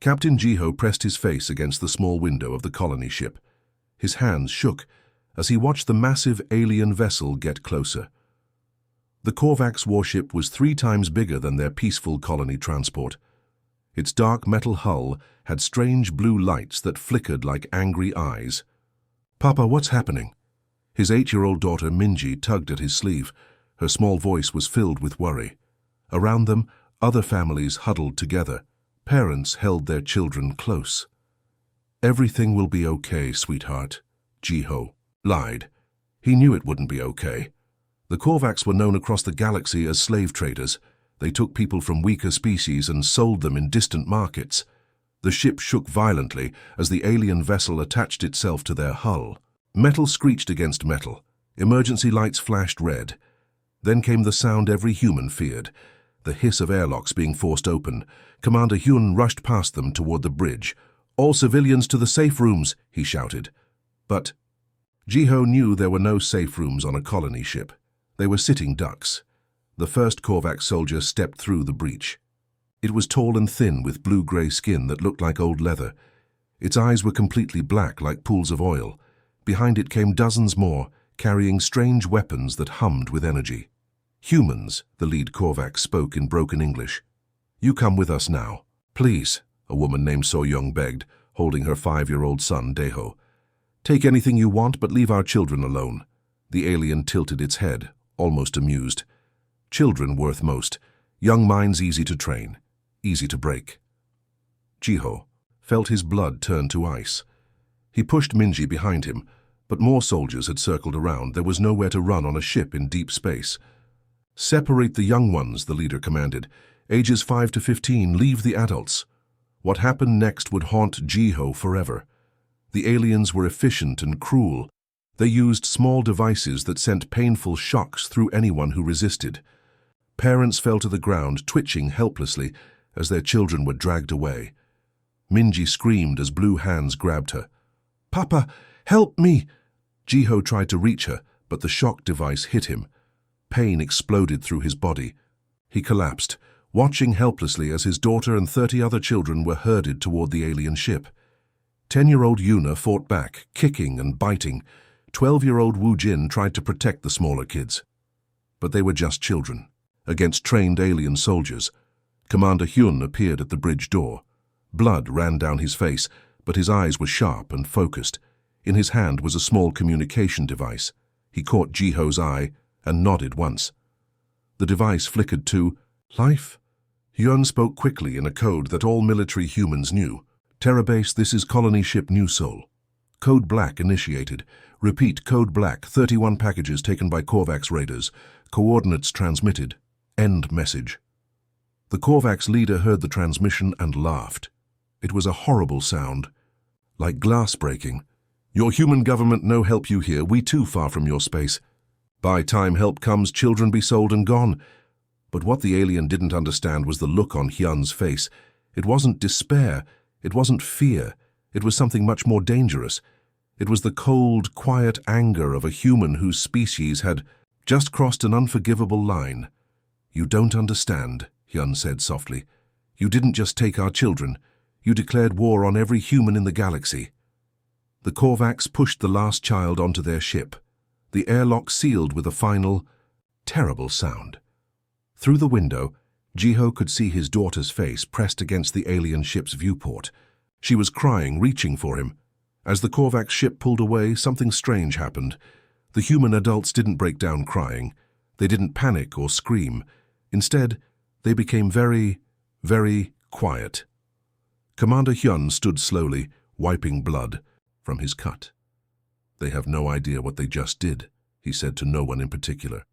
Captain Jiho pressed his face against the small window of the colony ship. His hands shook as he watched the massive alien vessel get closer. The Korvax warship was 3 times bigger than their peaceful colony transport. Its dark metal hull had strange blue lights that flickered like angry eyes. "Papa, what's happening?" His 8-year-old daughter Minji tugged at his sleeve. Her small voice was filled with worry. Around them, other families huddled together. Parents held their children close. "Everything will be okay, sweetheart," Jiho lied. He knew it wouldn't be okay. The Korvax were known across the galaxy as slave traders. They took people from weaker species and sold them in distant markets. The ship shook violently as the alien vessel attached itself to their hull. Metal screeched against metal. Emergency lights flashed red. Then came the sound every human feared, the hiss of airlocks being forced open. Commander Hyun rushed past them toward the bridge. "All civilians to the safe rooms," he shouted. But Jiho knew there were no safe rooms on a colony ship. They were sitting ducks. The first Korvax soldier stepped through the breach. It was tall and thin with blue-gray skin that looked like old leather. Its eyes were completely black like pools of oil. Behind it came dozens more, carrying strange weapons that hummed with energy. "Humans," the lead Korvax spoke in broken English. "You come with us now. Please," a woman named So-young begged, holding her 5-year-old son, Daeho. "Take anything you want, but leave our children alone." The alien tilted its head, almost amused. Children worth most. Young minds easy to train, easy to break. Jiho felt his blood turn to ice. He pushed Minji behind him, but more soldiers had circled around. There was nowhere to run on a ship in deep space. "Separate the young ones," the leader commanded. "Ages 5 to 15, leave the adults." What happened next would haunt Jiho forever. The aliens were efficient and cruel. They used small devices that sent painful shocks through anyone who resisted. Parents fell to the ground, twitching helplessly as their children were dragged away. Minji screamed as blue hands grabbed her. "Papa, help me!" Jiho tried to reach her, but the shock device hit him. Pain exploded through his body. He collapsed, watching helplessly as his daughter and 30 other children were herded toward the alien ship. 10-year-old Yuna fought back, kicking and biting. 12-year-old Wu Jin tried to protect the smaller kids. But they were just children, against trained alien soldiers. Commander Hyun appeared at the bridge door. Blood ran down his face, but his eyes were sharp and focused. In his hand was a small communication device. He caught Jiho's eye and nodded once. The device flickered to life. Hyun spoke quickly in a code that all military humans knew. "Terrabase, this is colony ship New Sol. Code Black initiated. Repeat, Code Black, 31 packages taken by Korvax raiders. Coordinates transmitted. End message." The Korvax leader heard the transmission and laughed. It was a horrible sound, like glass breaking. "Your human government no help you here, we too far from your space. By time help comes, children be sold and gone." But what the alien didn't understand was the look on Hyun's face. It wasn't despair, it wasn't fear, it was something much more dangerous. It was the cold, quiet anger of a human whose species had just crossed an unforgivable line. "You don't understand," Hyun said softly. "You didn't just take our children, you declared war on every human in the galaxy." The Korvax pushed the last child onto their ship. The airlock sealed with a final, terrible sound. Through the window, Jiho could see his daughter's face pressed against the alien ship's viewport. She was crying, reaching for him. As the Korvax ship pulled away, something strange happened. The human adults didn't break down crying. They didn't panic or scream. Instead, they became very, very quiet. Commander Hyun stood slowly, wiping blood from his cut. "They have no idea what they just did," he said to no one in particular.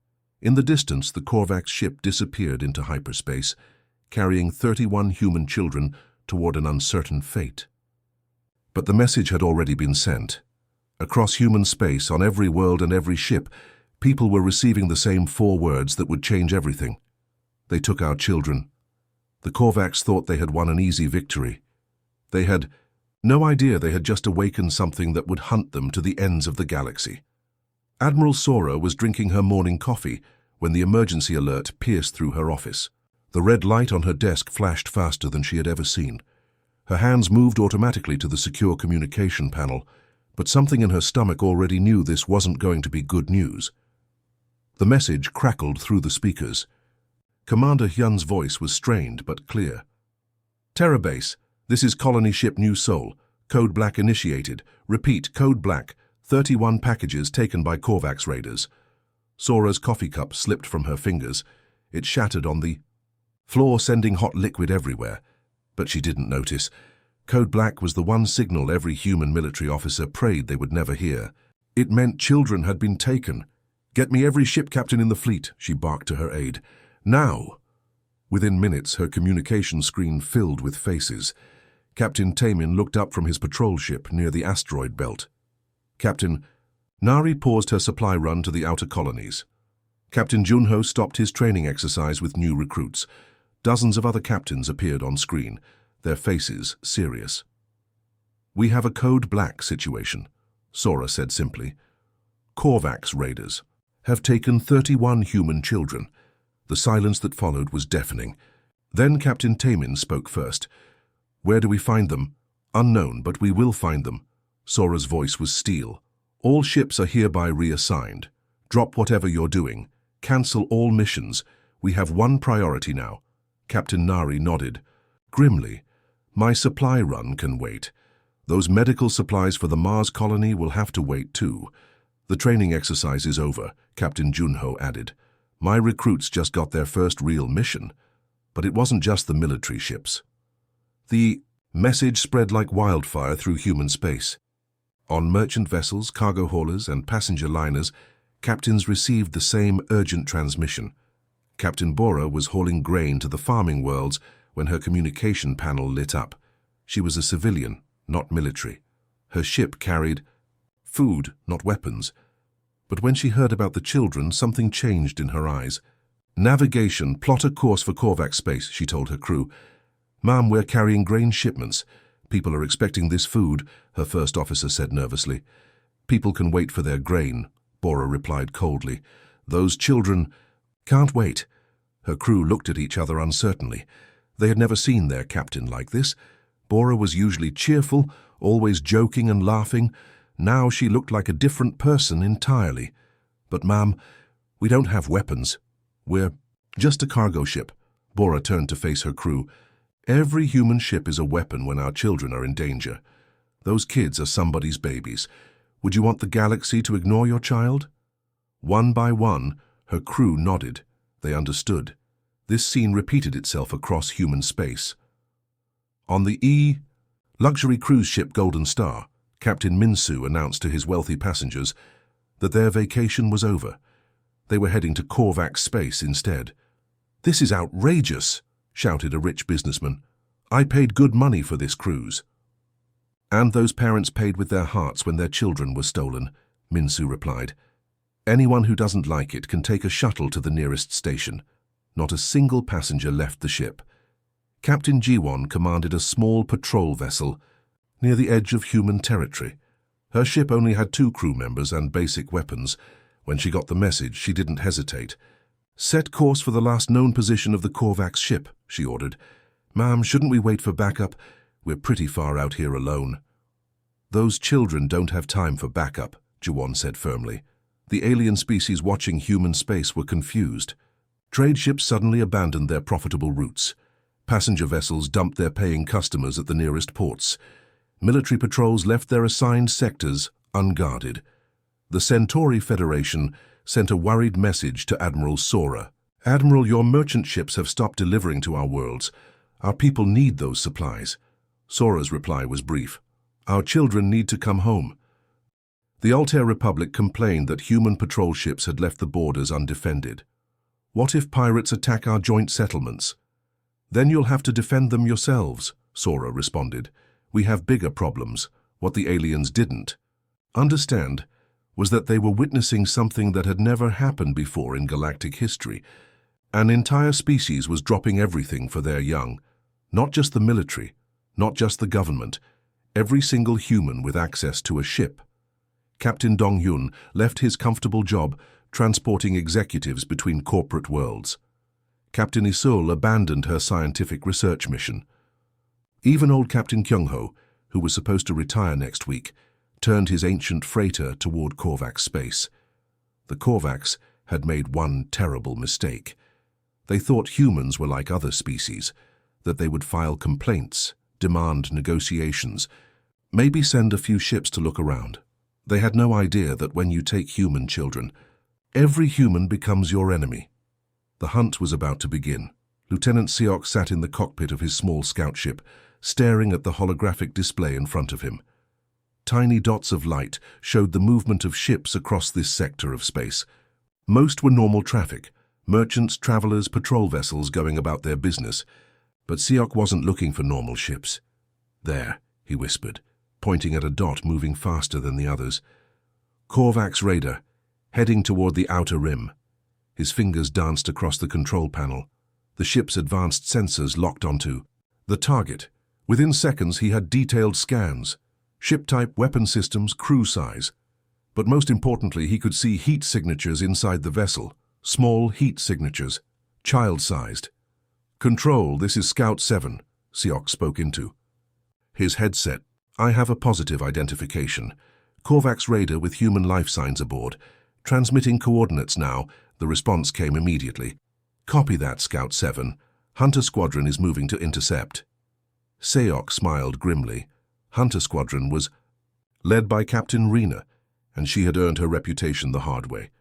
In the distance, the Korvax ship disappeared into hyperspace, carrying 31 human children toward an uncertain fate. But the message had already been sent. Across human space, on every world and every ship, people were receiving the same 4 words that would change everything. They took our children. The Korvax thought they had won an easy victory. They had no idea they had just awakened something that would hunt them to the ends of the galaxy. Admiral Sora was drinking her morning coffee when the emergency alert pierced through her office. The red light on her desk flashed faster than she had ever seen. Her hands moved automatically to the secure communication panel, but something in her stomach already knew this wasn't going to be good news. The message crackled through the speakers. Commander Hyun's voice was strained but clear. Terra Base, this is Colony Ship New Seoul. Code Black initiated. Repeat, Code Black. 31 packages taken by Korvax raiders. Sora's coffee cup slipped from her fingers. It shattered on the floor, sending hot liquid everywhere. But she didn't notice. Code Black was the one signal every human military officer prayed they would never hear. It meant children had been taken. Get me every ship captain in the fleet, she barked to her aide. Now! Within minutes, her communication screen filled with faces. Captain Taemin looked up from his patrol ship near the asteroid belt. Captain, Nari paused her supply run to the outer colonies. Captain Junho stopped his training exercise with new recruits. Dozens of other captains appeared on screen, their faces serious. We have a Code Black situation, Sora said simply. Korvax raiders have taken 31 human children. The silence that followed was deafening. Then Captain Taemin spoke first. Where do we find them? Unknown, but we will find them. Sora's voice was steel. All ships are hereby reassigned. Drop whatever you're doing. Cancel all missions. We have one priority now. Captain Nari nodded. Grimly, my supply run can wait. Those medical supplies for the Mars colony will have to wait too. The training exercise is over, Captain Junho added. My recruits just got their first real mission. But it wasn't just the military ships. The message spread like wildfire through human space. On merchant vessels, cargo haulers, and passenger liners, captains received the same urgent transmission. Captain Bora was hauling grain to the farming worlds when her communication panel lit up. She was a civilian, not military. Her ship carried food, not weapons. But when she heard about the children, something changed in her eyes. Navigation, plot a course for Korvax space, she told her crew. Ma'am, we're carrying grain shipments. People are expecting this food, her first officer said nervously. People can wait for their grain, Bora replied coldly. Those children can't wait. Her crew looked at each other uncertainly. They had never seen their captain like this. Bora was usually cheerful, always joking and laughing. Now she looked like a different person entirely. But, ma'am, we don't have weapons. We're just a cargo ship. Bora turned to face her crew. Every human ship is a weapon when our children are in danger. Those kids are somebody's babies. Would you want the galaxy to ignore your child? One by one, her crew nodded. They understood. This scene repeated itself across human space. On the luxury cruise ship Golden Star, Captain Minsu announced to his wealthy passengers that their vacation was over. They were heading to Korvax space instead. This is outrageous, shouted a rich businessman. I paid good money for this cruise. And those parents paid with their hearts when their children were stolen, Minsu replied. Anyone who doesn't like it can take a shuttle to the nearest station. Not a single passenger left the ship. Captain Jiwon commanded a small patrol vessel near the edge of human territory. Her ship only had 2 crew members and basic weapons. When she got the message, she didn't hesitate. Set course for the last known position of the Korvax ship, she ordered. Ma'am, shouldn't we wait for backup? We're pretty far out here alone. Those children don't have time for backup, Jiwon said firmly. The alien species watching human space were confused. Trade ships suddenly abandoned their profitable routes. Passenger vessels dumped their paying customers at the nearest ports. Military patrols left their assigned sectors unguarded. The Centauri Federation sent a worried message to Admiral Sora. Admiral, your merchant ships have stopped delivering to our worlds. Our people need those supplies. Sora's reply was brief. Our children need to come home. The Altair Republic complained that human patrol ships had left the borders undefended. What if pirates attack our joint settlements? Then you'll have to defend them yourselves, Sora responded. We have bigger problems. What the aliens didn't understand was that they were witnessing something that had never happened before in galactic history. An entire species was dropping everything for their young. Not just the military, not just the government, every single human with access to a ship. Captain Dong-hyun left his comfortable job transporting executives between corporate worlds. Captain Isul abandoned her scientific research mission. Even old Captain Kyung-ho, who was supposed to retire next week, turned his ancient freighter toward Korvax space. The Korvax had made one terrible mistake. They thought humans were like other species, that they would file complaints, demand negotiations, maybe send a few ships to look around. They had no idea that when you take human children, every human becomes your enemy. The hunt was about to begin. Lieutenant Seok sat in the cockpit of his small scout ship, staring at the holographic display in front of him. Tiny dots of light showed the movement of ships across this sector of space. Most were normal traffic, merchants, travelers, patrol vessels going about their business. But Seok wasn't looking for normal ships. "There," he whispered, pointing at a dot moving faster than the others. "Korvax raider, heading toward the outer rim." His fingers danced across the control panel. The ship's advanced sensors locked onto the target. Within seconds, he had detailed scans. Ship type, weapon systems, crew size. But most importantly, he could see heat signatures inside the vessel. Small heat signatures, child-sized. "Control, this is Scout 7, Seok spoke into his headset. "I have a positive identification. Korvax raider with human life signs aboard. Transmitting coordinates now." The response came immediately. "Copy that, Scout 7. Hunter Squadron is moving to intercept." Seok smiled grimly. Hunter Squadron was led by Captain Rena, and she had earned her reputation the hard way.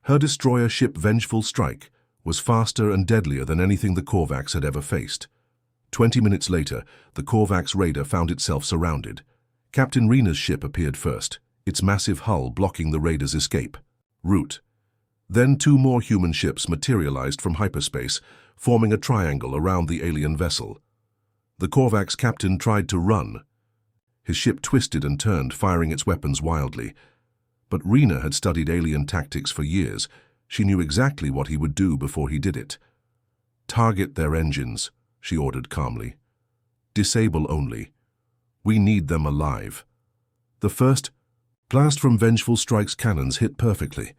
Her destroyer ship Vengeful Strike was faster and deadlier than anything the Korvax had ever faced. 20 minutes later, the Korvax raider found itself surrounded. Captain Rena's ship appeared first, its massive hull blocking the raider's escape route. Then two more human ships materialized from hyperspace, forming a triangle around the alien vessel. The Korvax captain tried to run. His ship twisted and turned, firing its weapons wildly. But Rena had studied alien tactics for years. She knew exactly what he would do before he did it. "Target their engines," she ordered calmly. "Disable only. We need them alive." The first blast from Vengeful Strike's cannons hit perfectly.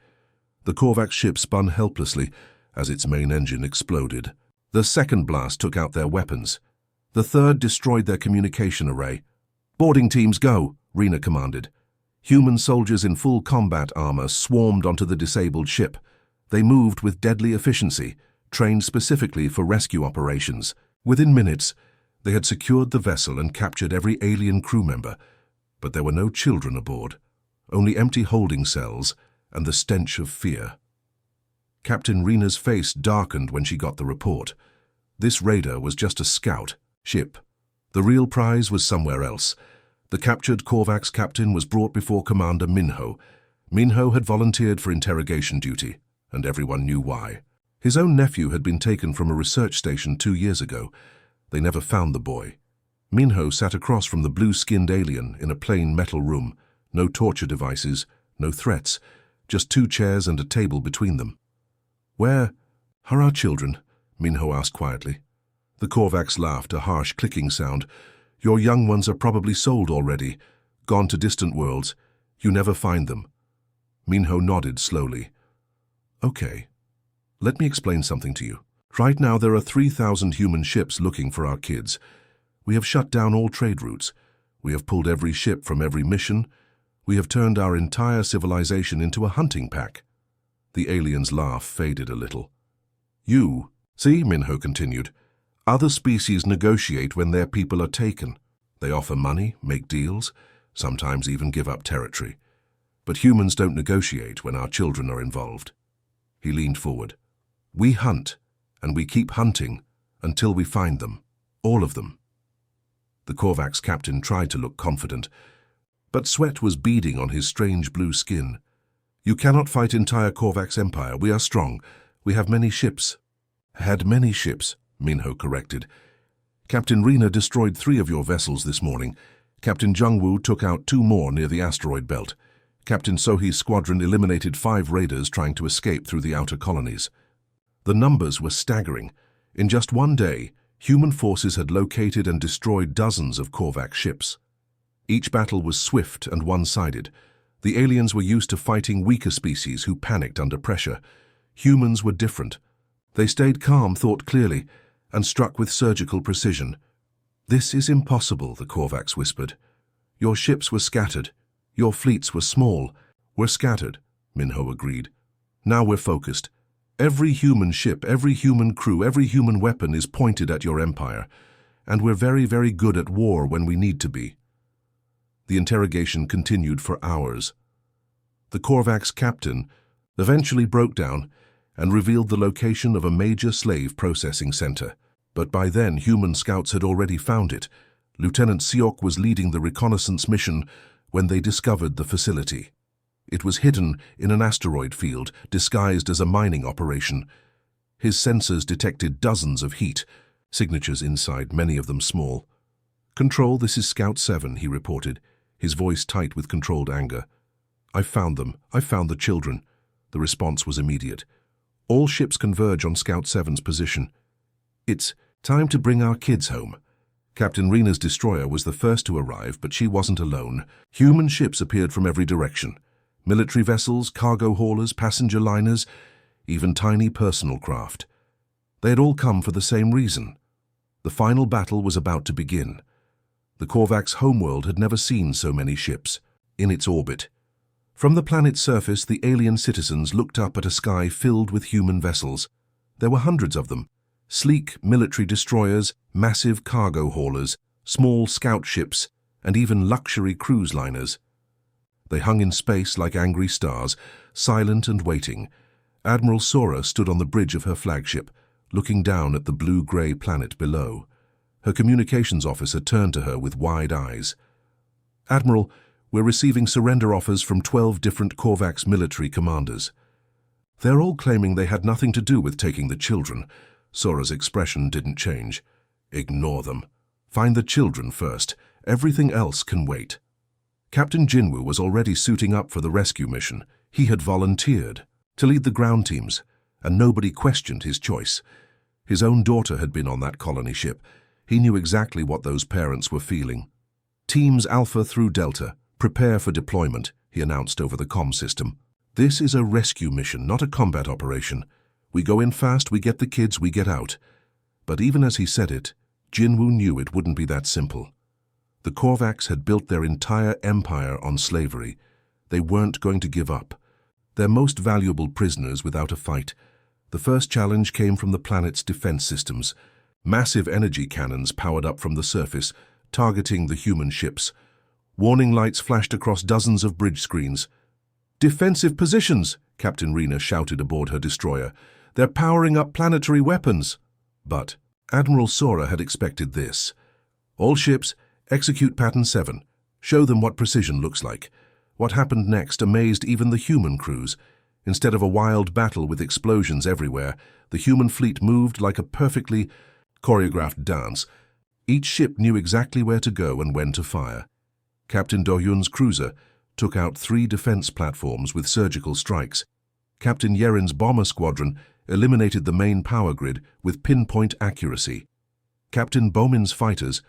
The Korvax ship spun helplessly as its main engine exploded. The second blast took out their weapons. The third destroyed their communication array. "Boarding teams, go," Rena commanded. Human soldiers in full combat armor swarmed onto the disabled ship. They moved with deadly efficiency, trained specifically for rescue operations. Within minutes, they had secured the vessel and captured every alien crew member. But there were no children aboard, only empty holding cells and the stench of fear. Captain Rena's face darkened when she got the report. This raider was just a scout ship. The real prize was somewhere else. The captured Korvax captain was brought before Commander Minho. Minho had volunteered for interrogation duty, and everyone knew why. His own nephew had been taken from a research station 2 years ago. They never found the boy. Minho sat across from the blue-skinned alien in a plain metal room. No torture devices, no threats, just 2 chairs and a table between them. "Where are our children?" Minho asked quietly. The Korvax laughed, a harsh clicking sound. "Your young ones are probably sold already, gone to distant worlds. You never find them." Minho nodded slowly. "Okay, let me explain something to you. Right now there are 3,000 human ships looking for our kids. We have shut down all trade routes. We have pulled every ship from every mission. We have turned our entire civilization into a hunting pack." The alien's laugh faded a little. "You, see," Minho continued, "other species negotiate when their people are taken. They offer money, make deals, sometimes even give up territory. But humans don't negotiate when our children are involved." He leaned forward. "We hunt, and we keep hunting until we find them, all of them." The Korvax captain tried to look confident, but sweat was beading on his strange blue skin. "You cannot fight entire Korvax empire. We are strong. We have many ships." "Had many ships," Minho corrected. "Captain Rena destroyed 3 of your vessels this morning. Captain Jungwoo took out 2 more near the asteroid belt. Captain Sohee's squadron eliminated 5 raiders trying to escape through the outer colonies." The numbers were staggering. In just 1 day, human forces had located and destroyed dozens of Korvax ships. Each battle was swift and one-sided. The aliens were used to fighting weaker species who panicked under pressure. Humans were different. They stayed calm, thought clearly, and struck with surgical precision. "This is impossible," the Korvax whispered. "Your ships were scattered. Your fleets were small." "We're scattered," Minho agreed. "Now we're focused. Every human ship, every human crew, every human weapon is pointed at your empire. And we're very, very good at war when we need to be." The interrogation continued for hours. The Korvax captain eventually broke down and revealed the location of a major slave processing center. But by then, human scouts had already found it. Lieutenant Siok was leading the reconnaissance mission when they discovered the facility. It was hidden in an asteroid field, disguised as a mining operation. His sensors detected dozens of heat signatures inside, many of them small. "Control, this is Scout 7, he reported, his voice tight with controlled anger. "I found them. I found the children." The response was immediate. "All ships converge on Scout 7's position. It's time to bring our kids home." Captain Rena's destroyer was the first to arrive, but she wasn't alone. Human ships appeared from every direction. Military vessels, cargo haulers, passenger liners, even tiny personal craft. They had all come for the same reason. The final battle was about to begin. The Korvax homeworld had never seen so many ships in its orbit. From the planet's surface, the alien citizens looked up at a sky filled with human vessels. There were hundreds of them. Sleek military destroyers, massive cargo haulers, small scout ships, and even luxury cruise liners. They hung in space like angry stars, silent and waiting. Admiral Sora stood on the bridge of her flagship, looking down at the blue-gray planet below. Her communications officer turned to her with wide eyes. "Admiral, we're receiving surrender offers from 12 different Korvax military commanders. They're all claiming they had nothing to do with taking the children." Sora's expression didn't change. "Ignore them. Find the children first. Everything else can wait." Captain Jinwoo was already suiting up for the rescue mission. He had volunteered to lead the ground teams, and nobody questioned his choice. His own daughter had been on that colony ship. He knew exactly what those parents were feeling. "Teams Alpha through Delta, prepare for deployment," he announced over the comm system. "This is a rescue mission, not a combat operation. We go in fast, we get the kids, we get out." But even as he said it, Jinwoo knew it wouldn't be that simple. The Korvax had built their entire empire on slavery. They weren't going to give up. Their most valuable prisoners without a fight. The first challenge came from the planet's defense systems. Massive energy cannons powered up from the surface, targeting the human ships. Warning lights flashed across dozens of bridge screens. "Defensive positions!" Captain Rena shouted aboard her destroyer. "They're powering up planetary weapons!" But Admiral Sora had expected this. "All ships, execute Pattern 7. Show them what precision looks like." What happened next amazed even the human crews. Instead of a wild battle with explosions everywhere, the human fleet moved like a perfectly choreographed dance. Each ship knew exactly where to go and when to fire. Captain Do-Hyun's cruiser took out 3 defense platforms with surgical strikes. Captain Yerin's bomber squadron eliminated the main power grid with pinpoint accuracy. Captain Bowman's fighters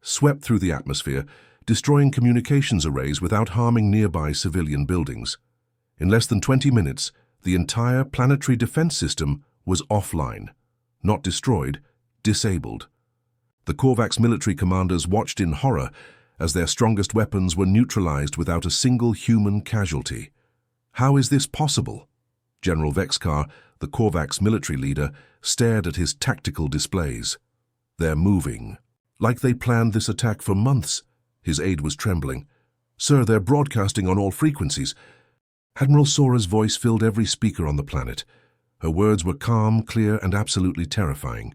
swept through the atmosphere, destroying communications arrays without harming nearby civilian buildings. In less than 20 minutes, the entire planetary defense system was offline. Not destroyed, disabled. The Korvax military commanders watched in horror as their strongest weapons were neutralized without a single human casualty. "How is this possible?" General Vexkar, the Korvax military leader, stared at his tactical displays. "They're moving. Like they planned this attack for months." His aide was trembling. "Sir, they're broadcasting on all frequencies." Admiral Sora's voice filled every speaker on the planet. Her words were calm, clear, and absolutely terrifying.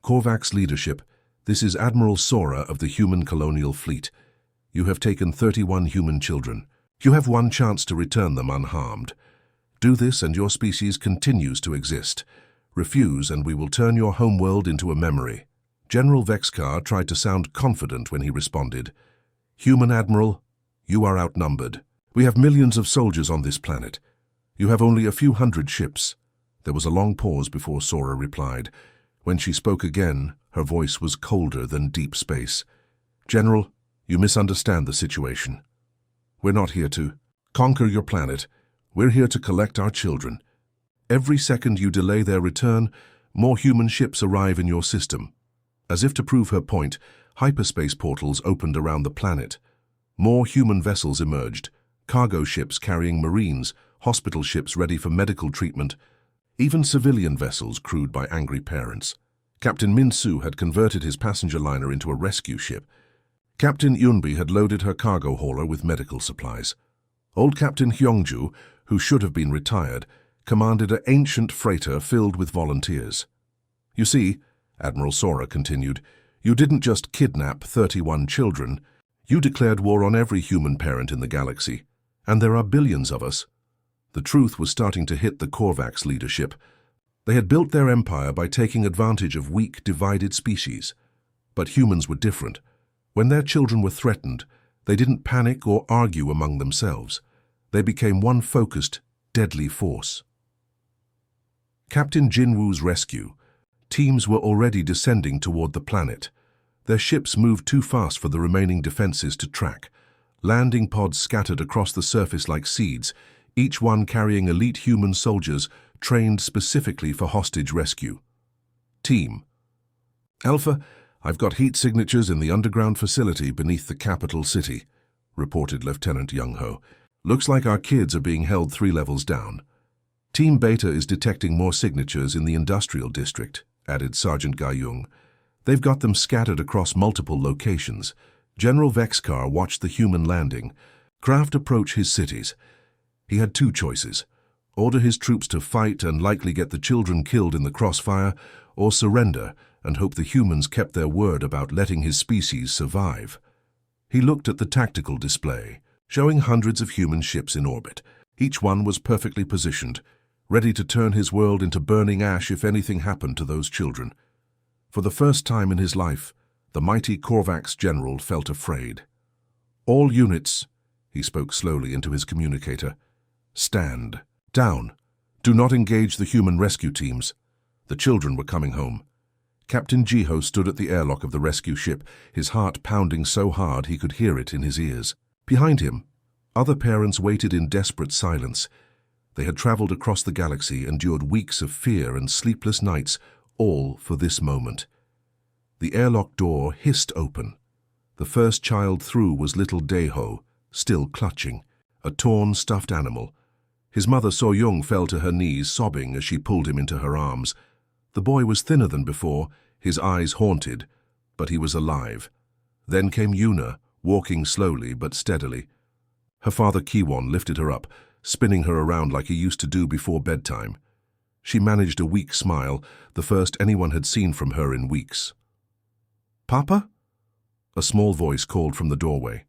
"Korvax leadership, this is Admiral Sora of the human colonial fleet. You have taken 31 human children. You have one chance to return them unharmed. Do this and your species continues to exist. Refuse and we will turn your homeworld into a memory." General Vexkar tried to sound confident when he responded. "Human Admiral, you are outnumbered. We have millions of soldiers on this planet. You have only a few hundred ships." There was a long pause before Sora replied. When she spoke again, her voice was colder than deep space. "General, you misunderstand the situation. We're not here to conquer your planet. We're here to collect our children. Every second you delay their return, more human ships arrive in your system." As if to prove her point, hyperspace portals opened around the planet. More human vessels emerged, cargo ships carrying marines, hospital ships ready for medical treatment, even civilian vessels crewed by angry parents. Captain Min-Soo had converted his passenger liner into a rescue ship. Captain Yunbi had loaded her cargo hauler with medical supplies. Old Captain Hyongju, who should have been retired, commanded an ancient freighter filled with volunteers. "You see," Admiral Sora continued, "you didn't just kidnap 31 children, you declared war on every human parent in the galaxy. And there are billions of us." The truth was starting to hit the Korvax leadership. They had built their empire by taking advantage of weak, divided species. But humans were different. When their children were threatened, they didn't panic or argue among themselves. They became one focused, deadly force. Captain Jinwoo's rescue. Teams were already descending toward the planet. Their ships moved too fast for the remaining defenses to track. Landing pods scattered across the surface like seeds, each one carrying elite human soldiers trained specifically for hostage rescue. Team. "Alpha, I've got heat signatures in the underground facility beneath the capital city," reported Lieutenant Young-ho. "Looks like our kids are being held 3 levels down." "Team Beta is detecting more signatures in the industrial district," added Sergeant Ga-Young. "They've got them scattered across multiple locations." General Vexkar watched the human landing. Craft approach his cities. He had 2 choices: order his troops to fight and likely get the children killed in the crossfire, or surrender and hope the humans kept their word about letting his species survive. He looked at the tactical display, showing hundreds of human ships in orbit. Each one was perfectly positioned, ready to turn his world into burning ash if anything happened to those children. For the first time in his life, the mighty Korvax general felt afraid. "All units," he spoke slowly into his communicator, "stand down. Do not engage the human rescue teams." The children were coming home. Captain Jiho stood at the airlock of the rescue ship, his heart pounding so hard he could hear it in his ears. Behind him, other parents waited in desperate silence. They had traveled across the galaxy, endured weeks of fear and sleepless nights, all for this moment. The airlock door hissed open. The first child through was little Daeho, still clutching, a torn, stuffed animal. His mother So-young fell to her knees, sobbing as she pulled him into her arms. The boy was thinner than before, his eyes haunted, but he was alive. Then came Yuna, walking slowly but steadily. Her father Kiwon lifted her up, spinning her around like he used to do before bedtime. She managed a weak smile, the first anyone had seen from her in weeks. "Papa?" A small voice called from the doorway.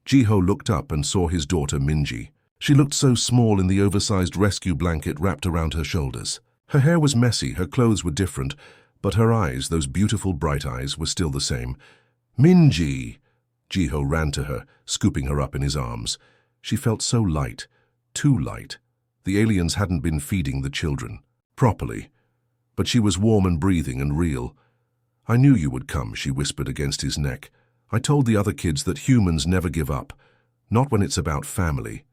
Jiho looked up and saw his daughter Minji. She looked so small in the oversized rescue blanket wrapped around her shoulders. Her hair was messy, her clothes were different, but her eyes, those beautiful bright eyes, were still the same. "Minji!" Jiho ran to her, scooping her up in his arms. She felt so light, too light. The aliens hadn't been feeding the children properly, but she was warm and breathing and real. "I knew you would come," she whispered against his neck. "I told the other kids that humans never give up, not when it's about family."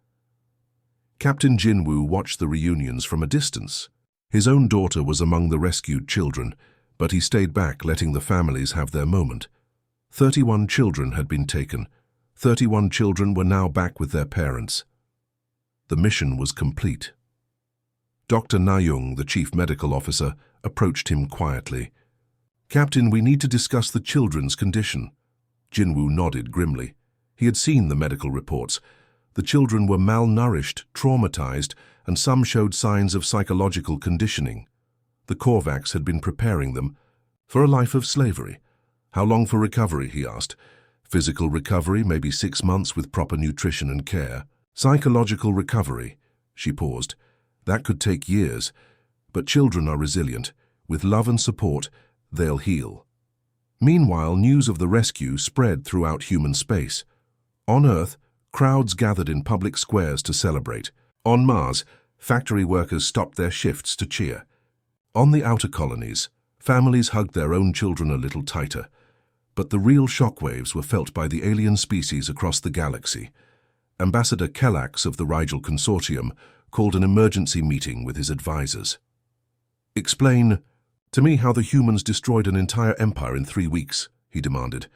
Captain Jinwoo watched the reunions from a distance. His own daughter was among the rescued children, but he stayed back, letting the families have their moment. 31 children had been taken. 31 children were now back with their parents. The mission was complete. Dr. Na-young, the chief medical officer, approached him quietly. "Captain, we need to discuss the children's condition." Jinwoo nodded grimly. He had seen the medical reports. The children were malnourished, traumatized, and some showed signs of psychological conditioning. The Korvax had been preparing them for a life of slavery. "How long for recovery?" he asked. "Physical recovery, maybe 6 months with proper nutrition and care. Psychological recovery," she paused. "That could take years, but children are resilient. With love and support, they'll heal." Meanwhile, news of the rescue spread throughout human space. On Earth, crowds gathered in public squares to celebrate. On Mars, factory workers stopped their shifts to cheer. On the outer colonies, families hugged their own children a little tighter. But the real shockwaves were felt by the alien species across the galaxy. Ambassador Kellax of the Rigel Consortium called an emergency meeting with his advisors. "Explain to me how the humans destroyed an entire empire in 3 weeks," he demanded.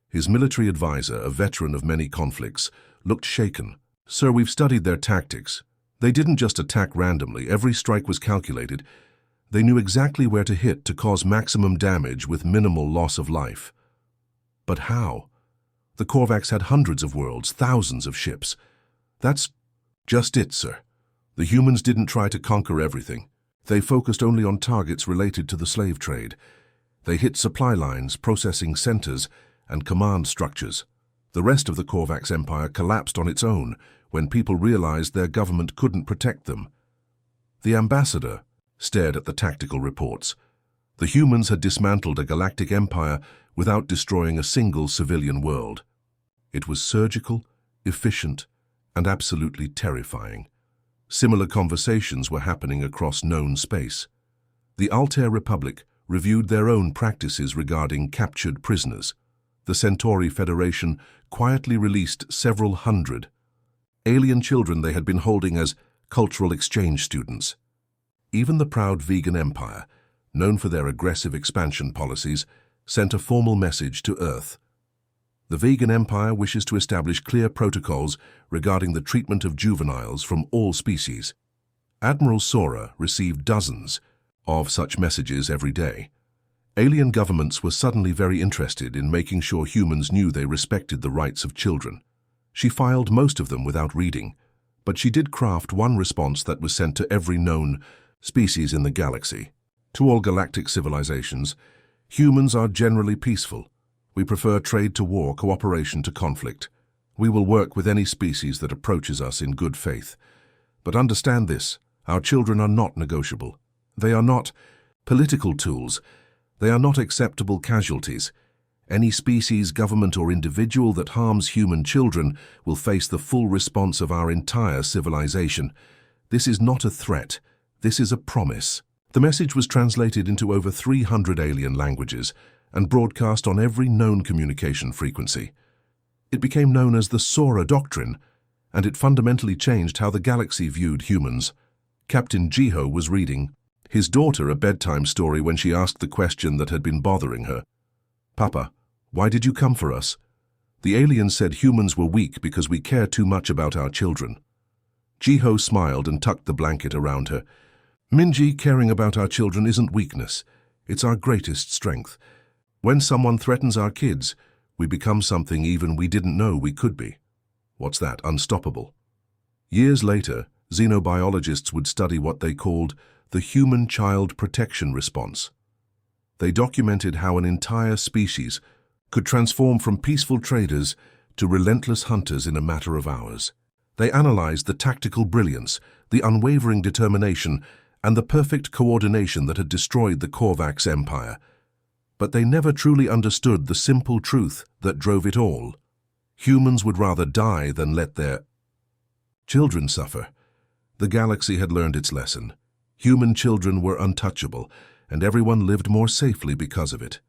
His military advisor, a veteran of many conflicts, looked shaken. Sir, we've studied their tactics. They didn't just attack randomly. Every strike was calculated. They knew exactly where to hit to cause maximum damage with minimal loss of life. But how? The Korvax had hundreds of worlds, thousands of ships. That's just it, sir. The humans didn't try to conquer everything. They focused only on targets related to the slave trade. They hit supply lines, processing centers, and command structures. The rest of the Korvax Empire collapsed on its own when people realized their government couldn't protect them. The ambassador stared at the tactical reports. The humans had dismantled a galactic empire without destroying a single civilian world. It was surgical, efficient, and absolutely terrifying. Similar conversations were happening across known space. The Altair Republic reviewed their own practices regarding captured prisoners. The Centauri Federation quietly released several hundred alien children they had been holding as cultural exchange students. Even the proud vegan empire, known for their aggressive expansion policies, sent a formal message to Earth. The vegan empire wishes to establish clear protocols regarding the treatment of juveniles from all species. Admiral Sora received dozens of such messages every day. Alien governments were suddenly very interested in making sure humans knew they respected the rights of children. She filed most of them without reading, but she did craft one response that was sent to every known species in the galaxy. To all galactic civilizations, humans are generally peaceful. We prefer trade to war, cooperation to conflict. We will work with any species that approaches us in good faith. But understand this, our children are not negotiable. They are not political tools. They are not acceptable casualties. Any species, government, or individual that harms human children will face the full response of our entire civilization. This is not a threat. This is a promise. The message was translated into over 300 alien languages and broadcast on every known communication frequency. It became known as the Sora Doctrine, and it fundamentally changed how the galaxy viewed humans. Captain Jiho was reading his daughter a bedtime story when she asked the question that had been bothering her. "Papa, why did you come for us?" The aliens said humans were weak because we care too much about our children. Jiho smiled and tucked the blanket around her. "Minji, caring about our children isn't weakness. It's our greatest strength. When someone threatens our kids, we become something even we didn't know we could be." What's that? Unstoppable. Years later, xenobiologists would study what they called the human child protection response. They documented how an entire species could transform from peaceful traders to relentless hunters in a matter of hours. They analyzed the tactical brilliance, the unwavering determination, and the perfect coordination that had destroyed the Korvax Empire. But they never truly understood the simple truth that drove it all. Humans would rather die than let their children suffer. The galaxy had learned its lesson. Human children were untouchable, and everyone lived more safely because of it.